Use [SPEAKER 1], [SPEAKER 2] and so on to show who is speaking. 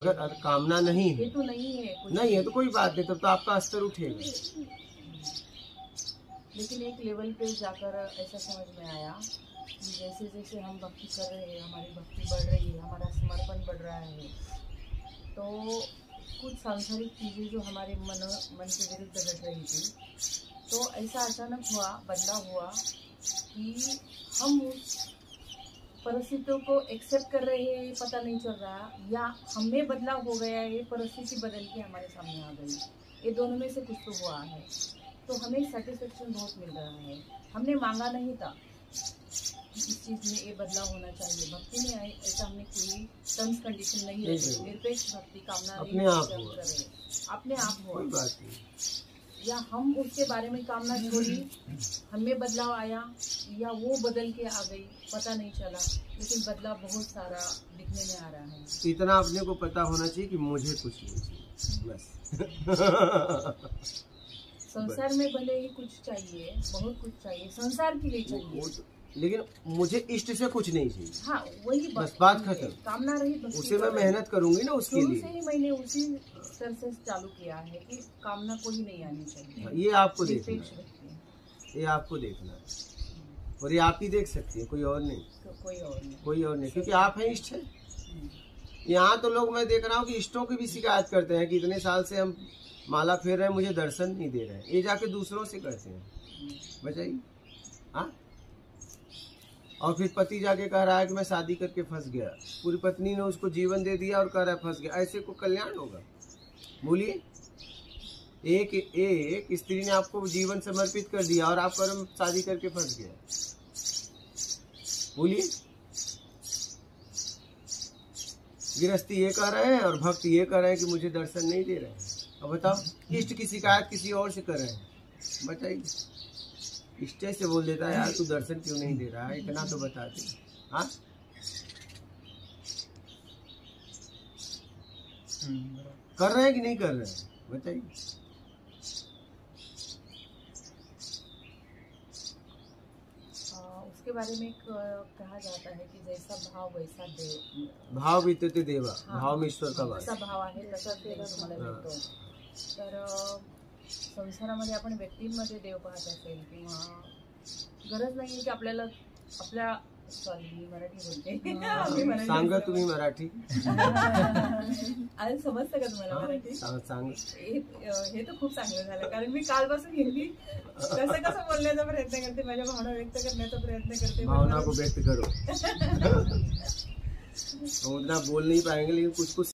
[SPEAKER 1] अगर कामना नहीं है,
[SPEAKER 2] ये तो नहीं है कुछ
[SPEAKER 1] नहीं है तो कोई बात नहीं, तब तो आपका स्तर उठेगा।
[SPEAKER 2] लेकिन एक लेवल पे जाकर ऐसा समझ में आया कि जैसे जैसे हम भक्ति कर रहे हैं, हमारी भक्ति बढ़ रही है, हमारा समर्पण बढ़ रहा है, तो कुछ सांसारिक चीज़ें जो हमारे मन के विरुद्ध घट रही थी, तो ऐसा अचानक हुआ, बदलाव हुआ कि हम उस परिस्थितियों को एक्सेप्ट कर रहे हैं, पता नहीं चल रहा, या हमें बदलाव हो गया है, परिस्थिति बदल के हमारे सामने आ गई। ये दोनों में से कुछ तो हुआ है, तो हमें सेटिस्फेक्शन बहुत मिल रहा है। हमने मांगा नहीं था कि इस चीज़ में ये बदलाव होना चाहिए, भक्ति में आए ऐसा हमने कोई टर्म्स कंडीशन नहीं रखी, निरपेक्ष भक्ति कामना
[SPEAKER 1] अपने आप हुआ,
[SPEAKER 2] अपने आप हुआ,
[SPEAKER 1] कोई बात नहीं।
[SPEAKER 2] या हम उसके बारे में कामना छोड़ी, हमें बदलाव आया, या वो बदल के आ गई, पता नहीं चला, लेकिन बदलाव बहुत सारा दिखने में आ रहा है।
[SPEAKER 1] इतना अपने को पता होना चाहिए कि मुझे कुछ नहीं चाहिए, बस।
[SPEAKER 2] संसार में भले ही कुछ चाहिए, बहुत कुछ चाहिए, संसार के लिए चाहिए,
[SPEAKER 1] लेकिन मुझे इष्ट से कुछ नहीं चाहिए।
[SPEAKER 2] हाँ, वही
[SPEAKER 1] बस बात खत्म।
[SPEAKER 2] कामना रही,
[SPEAKER 1] उसे मैं मेहनत करूंगी ना उसके लिए।
[SPEAKER 2] से ही मैंने उसी तरह से चालू किया है कि कामना कोई नहीं आनी चाहिए।
[SPEAKER 1] ये आपको देखना है, ये आपको देखना है, और ये आप ही देख सकती है, कोई और नहीं, कोई और नहीं, क्योंकि आप हैं इष्ट है। यहाँ तो लोग, मैं देख रहा हूँ कि इष्टों की भी शिकायत करते हैं कि इतने साल से हम माला फेर रहे हैं, मुझे दर्शन नहीं दे रहे हैं। ये जाके दूसरों से करते हैं, बताइए। हाँ, और फिर पति जाके कह रहा है कि मैं शादी करके फंस गया, पूरी पत्नी ने उसको जीवन दे दिया और कह रहा है फंस गया। ऐसे को कल्याण होगा? बोलिए। एक स्त्री ने आपको जीवन समर्पित कर दिया और आप कर्म शादी करके फंस गया, बोलिए। गृहस्थी ये कह रहे हैं और भक्त ये कह रहे हैं कि मुझे दर्शन नहीं दे रहे हैं। अब बताओ, इष्ट की शिकायत किसी और से कर रहे हैं, बताइए। इष्ट से बोल देता है, यार तू दर्शन क्यों नहीं दे रहा है, इतना तो बता दे। हाँ, कर रहे हैं कि नहीं कर रहे हैं, बताइए।
[SPEAKER 2] उसके बारे में कहा जाता है कि जैसा भाव वैसा देव,
[SPEAKER 1] भाव वितते देवा। हाँ, भाव में ईश्वर का वास।
[SPEAKER 2] जसा भाव आहे तसा देव तुम्हाला मिळतो। तर संसारामध्ये आपण व्यक्तींमध्ये देव पाहत असेल, किंवा गरज नाही आहे की आपल्याला आपल्या, सॉरी मी मराठी बोलते,
[SPEAKER 1] सांगा तुम्ही मराठी।
[SPEAKER 2] आज समजतं का तुम्हाला मराठी?
[SPEAKER 1] सांग।
[SPEAKER 2] हे तर खूप चांगलं झालं, कारण मी कालपासून हिंदी कसं बोलण्याचा प्रयत्न करते, माझ्या भावना व्यक्त करण्याचा प्रयत्न करते।
[SPEAKER 1] भावना को व्यक्त करो। उतना बोल नहीं पाएंगे, लेकिन कुछ